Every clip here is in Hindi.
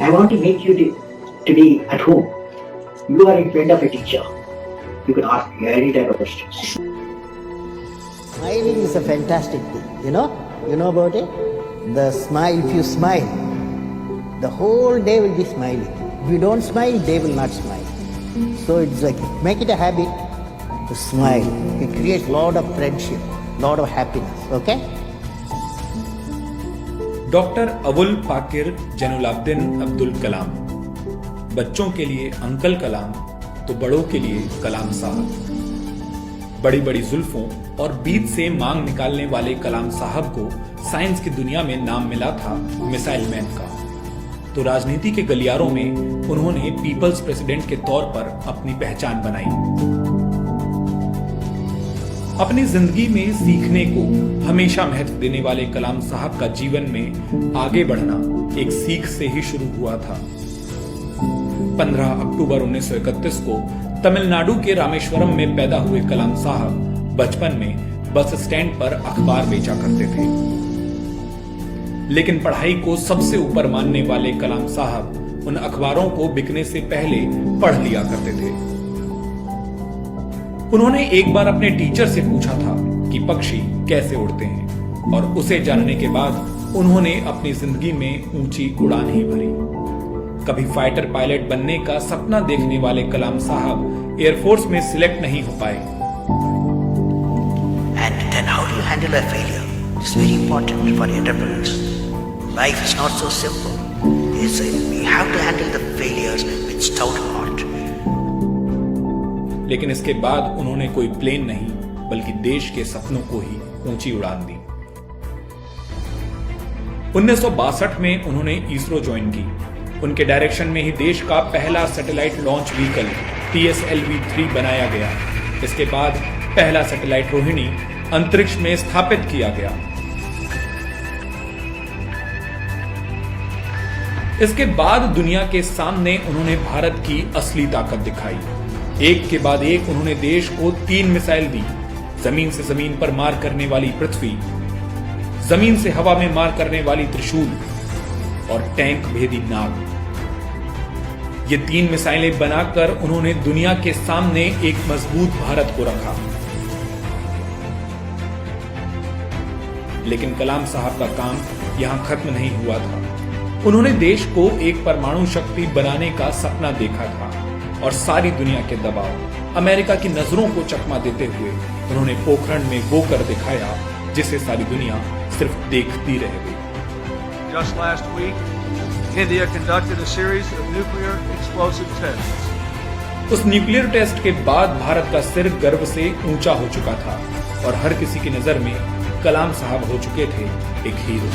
I want to make you to be at home. You are in front of a teacher. You can ask any type of questions. Smiling is a fantastic thing, you know? You know about it? The smile, if you smile, the whole day will be smiling. If you don't smile, they will not smile. So it's like, make it a habit to smile. It creates a lot of friendship, lot of happiness, okay? Doctor Avul Pakir Jainulabdeen Abdul Kalam, बच्चों के लिए अंकल कलाम तो बड़ों के लिए कलाम साहब। बड़ी बड़ी जुल्फों और बीच से मांग निकालने वाले कलाम साहब को साइंस की दुनिया में नाम मिला था मिसाइल मैन का। तो राजनीति के गलियारों में उन्होंने पीपल्स प्रेसिडेंट के तौर पर अपनी पहचान बनाई। अपनी जिंदगी में सीखने को हमेशा महत्व देने वाले कलाम साहब का जीवन में आगे बढ़ना एक सीख से ही शुरू हुआ था। 15 अक्टूबर 1931 को तमिलनाडु के रामेश्वरम में पैदा हुए कलाम साहब बचपन में बस स्टैंड पर अखबार बेचा करते थे। लेकिन पढ़ाई को सबसे ऊपर मानने वाले कलाम साहब उन अखबारों को बिकने से पहले पढ़ लिया करते थे। उन्होंने एक बार अपने टीचर से पूछा था कि पक्षी कैसे उड़ते हैं, और उसे जानने के बाद उन्होंने अपनी जिंदगी में ऊंची उड़ान ही भरी। कभी फाइटर पायलट बनने का सपना देखने वाले कलाम साहब एयरफोर्स में सिलेक्ट नहीं हो पाए। And then how do you handle a failure? It's very important for entrepreneurs. Life is not so simple. We have to handle the failures with stout heart. लेकिन इसके बाद उन्होंने कोई प्लेन नहीं बल्कि देश के सपनों को ही ऊंची उड़ान दी। 1962 में उन्होंने इसरो ज्वाइन की। उनके डायरेक्शन में ही देश का पहला सैटेलाइट लॉन्च व्हीकल PSLV-3 बनाया गया। इसके बाद पहला सैटेलाइट रोहिणी अंतरिक्ष में स्थापित किया गया। इसके बाद दुनिया के सामने उन्होंने भारत की असली ताकत दिखाई। एक के बाद एक उन्होंने देश को 3 मिसाइल दी। जमीन से जमीन पर मार करने वाली पृथ्वी, जमीन से हवा में मार करने वाली त्रिशूल और टैंक भेदी नाग। ये 3 मिसाइलें बनाकर उन्होंने दुनिया के सामने एक मजबूत भारत को रखा। लेकिन कलाम साहब का काम यहां खत्म नहीं हुआ था। उन्होंने देश को एक परमाणु शक्ति बनाने का सपना देखा था, और सारी दुनिया के दबाव, अमेरिका की नजरों को चकमा देते हुए उन्होंने पोखरण में वो कर दिखाया जिसे सारी दुनिया सिर्फ देखती रह गई। Just last week, India conducted a series of nuclear explosive tests. उस न्यूक्लियर टेस्ट के बाद भारत का सिर गर्व से ऊंचा हो चुका था, और हर किसी की नजर में कलाम साहब हो चुके थे एक हीरो।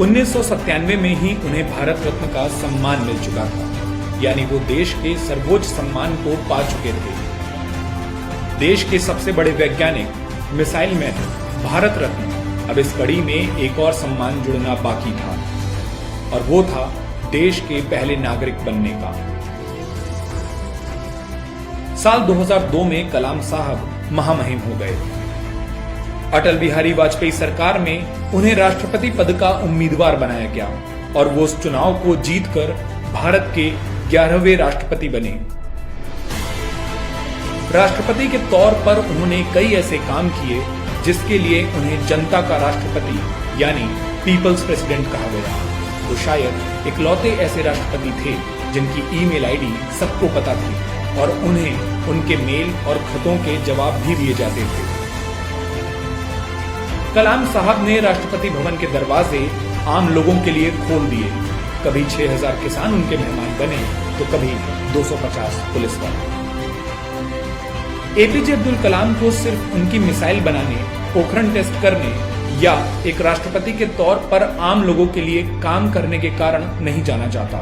1997 में ही उन्हें भारत रत्न का सम्मान मिल चुका था, यानी वो देश के सर्वोच्च सम्मान को पा चुके थे। देश के सबसे बड़े वैज्ञानिक, मिसाइल मैन, भारत रत्न, अब इस कड़ी में एक और सम्मान जुड़ना बाकी था, और वो था देश के पहले नागरिक बनने का। साल 2002 में कलाम साहब महामहिम हो गए। अटल बिहारी वाजपेयी सरकार में उन्हें राष्ट्रपति पद का उम्मीदवार बनाया गया, और वो उस चुनाव को जीतकर भारत के 11वें राष्ट्रपति बने। राष्ट्रपति के तौर पर उन्होंने कई ऐसे काम किए जिसके लिए उन्हें जनता का राष्ट्रपति यानी पीपल्स प्रेसिडेंट कहा गया। तो शायद इकलौते ऐसे राष्ट्रपति थे जिनकी ईमेल आईडी सबको पता थी, और उन्हें उनके मेल और खतों के जवाब भी दिए जाते थे। कलाम साहब ने राष्ट्रपति भवन के दरवाजे आम लोगों के लिए खोल दिए। कभी 6000 किसान उनके मेहमान बने, तो कभी 250 पुलिस वाले। एपीजे अब्दुल कलाम को सिर्फ उनकी मिसाइल बनाने, पोखरण टेस्ट करने या एक राष्ट्रपति के तौर पर आम लोगों के लिए काम करने के कारण नहीं जाना जाता।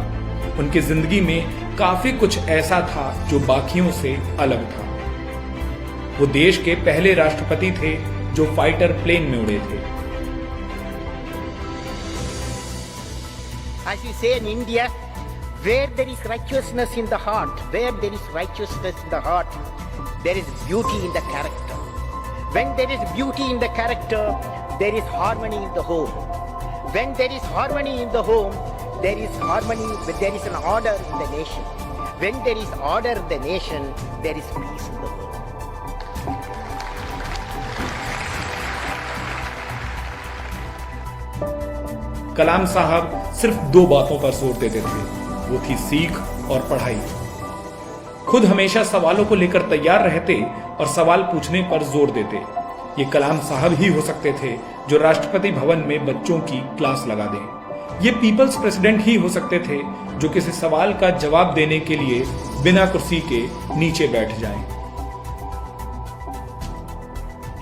उनकी जिंदगी में काफी कुछ ऐसा था जो बाकियों से अलग था। वो देश के पहले राष्ट्रपति थे जो फाइटर प्लेन में उड़े थे। As we say in India, where there is righteousness in the heart, there is beauty in the character. When there is beauty in the character, there is harmony in the home. When there is harmony in the home, there is harmony, there is an order in the nation. When there is order in the nation, there is peace in the home. कलाम साहब सिर्फ दो बातों पर जोर देते थे, वो थी सीख और पढ़ाई। खुद हमेशा सवालों को लेकर तैयार रहते और सवाल पूछने पर जोर देते। ये कलाम साहब ही हो सकते थे जो राष्ट्रपति भवन में बच्चों की क्लास लगा दें। ये पीपल्स प्रेसिडेंट ही हो सकते थे जो किसी सवाल का जवाब देने के लिए बिना कुर्सी के नीचे बैठ जाएं।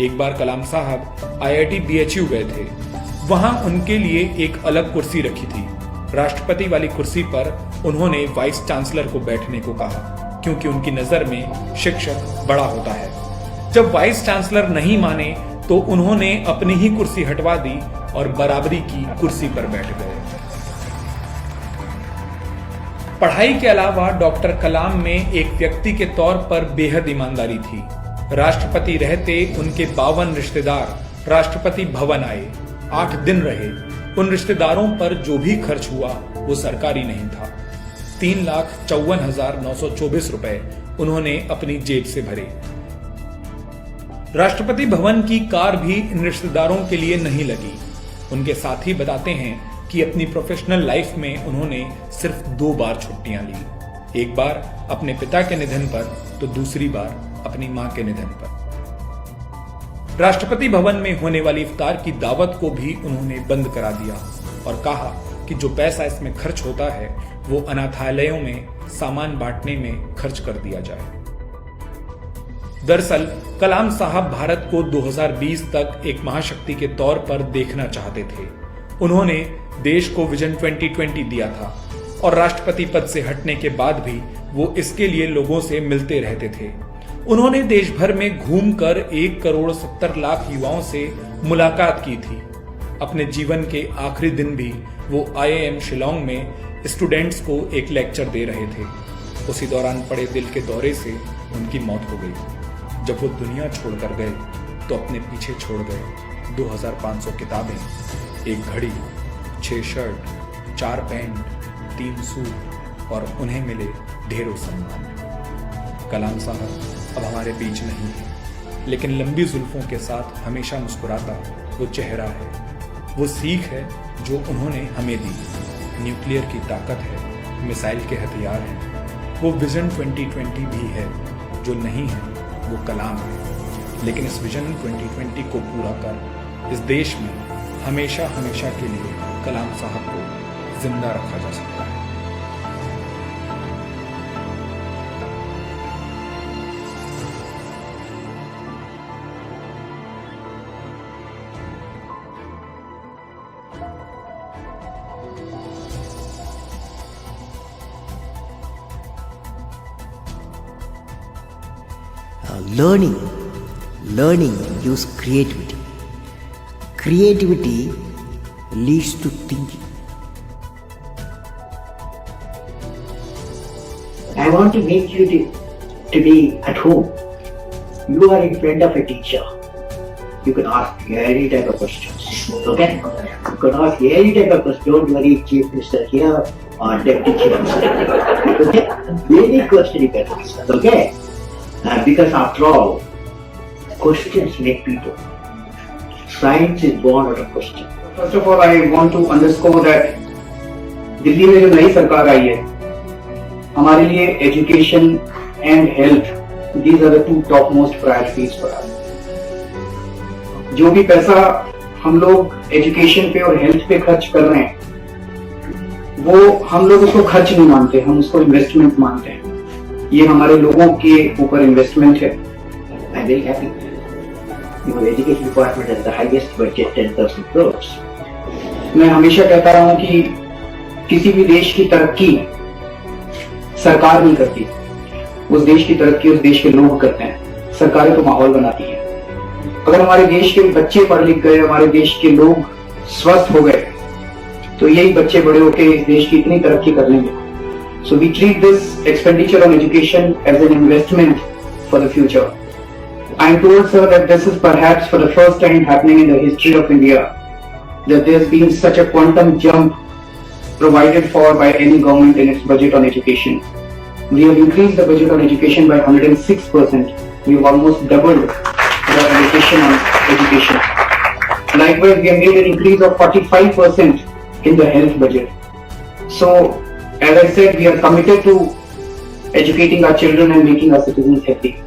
एक बार कलाम साहब IIT BHU गए थे। वहां उनके लिए एक अलग कुर्सी रखी थी। राष्ट्रपति वाली कुर्सी पर उन्होंने वाइस चांसलर को बैठने को कहा, क्योंकि उनकी नजर में शिक्षक बड़ा होता है। जब वाइस चांसलर नहीं माने तो उन्होंने अपनी ही कुर्सी हटवा दी और बराबरी की कुर्सी पर बैठ गए। पढ़ाई के अलावा डॉक्टर कलाम में एक व्यक्ति के तौर पर बेहद ईमानदारी थी। राष्ट्रपति रहते उनके 52 रिश्तेदार राष्ट्रपति भवन आए, 8 दिन रहे। उन रिश्तेदारों पर जो भी खर्च हुआ वो सरकारी नहीं था। 3,54,924 रुपए उन्होंने अपनी जेब से भरे। राष्ट्रपति भवन की कार भी इन रिश्तेदारों के लिए नहीं लगी। उनके साथी बताते हैं कि अपनी प्रोफेशनल लाइफ में उन्होंने सिर्फ 2 बार छुट्टियां ली, एक बार अपने पिता के निधन पर तो दूसरी बार अपनी मां के निधन पर। राष्ट्रपति भवन में होने वाली इफ्तार की दावत को भी उन्होंने बंद करा दिया और कहा कि जो पैसा इसमें खर्च होता है वो अनाथालयों में सामान बांटने में खर्च कर दिया जाए। दरअसल कलाम साहब भारत को 2020 तक एक महाशक्ति के तौर पर देखना चाहते थे। उन्होंने देश को विजन 2020 दिया था और राष्ट्रपति पद से हटने के बाद भी वो इसके लिए लोगों से मिलते रहते थे। उन्होंने देश भर में घूमकर 1,70,00,000 युवाओं से मुलाकात की थी। अपने जीवन के आखिरी दिन भी वो IIM शिलोंग में स्टूडेंट्स को एक लेक्चर दे रहे थे। उसी दौरान पड़े दिल के दौरे से उनकी मौत हो गई। जब वो दुनिया छोड़कर गए तो अपने पीछे छोड़ गए 2,500 किताबें, एक घड़ी, 6 शर्ट, 4 पैंट, 3 सूट और उन्हें मिले ढेरों सम्मान। कलाम साहब अब हमारे बीच नहीं है, लेकिन लंबी जुल्फों के साथ हमेशा मुस्कुराता वो चेहरा है, वो सीख है जो उन्होंने हमें दी। न्यूक्लियर की ताकत है, मिसाइल के हथियार हैं, वो विजन 2020 भी है। जो नहीं है वो कलाम है, लेकिन इस विजन 2020 को पूरा कर इस देश में हमेशा हमेशा के लिए कलाम साहब को जिंदा रखा जा सकता है। Learning gives creativity. Creativity leads to thinking. I want to make you to be at home. You are in front of a teacher. You can ask any type of questions. Okay? You can ask any type of questions. Don't worry, Chief Minister here or Deputy Chief Minister. Okay? Any question you can ask. Okay? Because after all, questions make people. Science is born out of question. First of all, I want to underscore that Delhi में जो नई सरकार आई है, हमारे लिए education and health, these are the 2 top most priorities for us. जो भी पैसा हम लोग एजुकेशन पे और हेल्थ पे खर्च कर रहे हैं, वो हम लोग उसको खर्च नहीं मानते, हम उसको इन्वेस्टमेंट मानते हैं। ये हमारे लोगों के ऊपर इन्वेस्टमेंट है। I'm very happy. Your education department has the highest budget, 10,000 crores. मैं हमेशा कहता रहा हूं कि किसी भी देश की तरक्की सरकार नहीं करती, उस देश की तरक्की उस देश के लोग करते हैं। सरकारें तो माहौल बनाती हैं। अगर हमारे देश के बच्चे पढ़ लिख गए, हमारे देश के लोग स्वस्थ हो गए, तो यही बच्चे बड़े होकर इस देश की इतनी तरक्की कर लेंगे। So we treat this expenditure on education as an investment for the future. I am told, sir, that this is perhaps for the first time happening in the history of India that there's been such a quantum jump provided for by any government in its budget on education. We have increased the budget on education by 106%. We have almost doubled the allocation on education. Likewise, we have made an increase of 45% in the health budget. So, as I said, we are committed to educating our children and making our citizens healthy.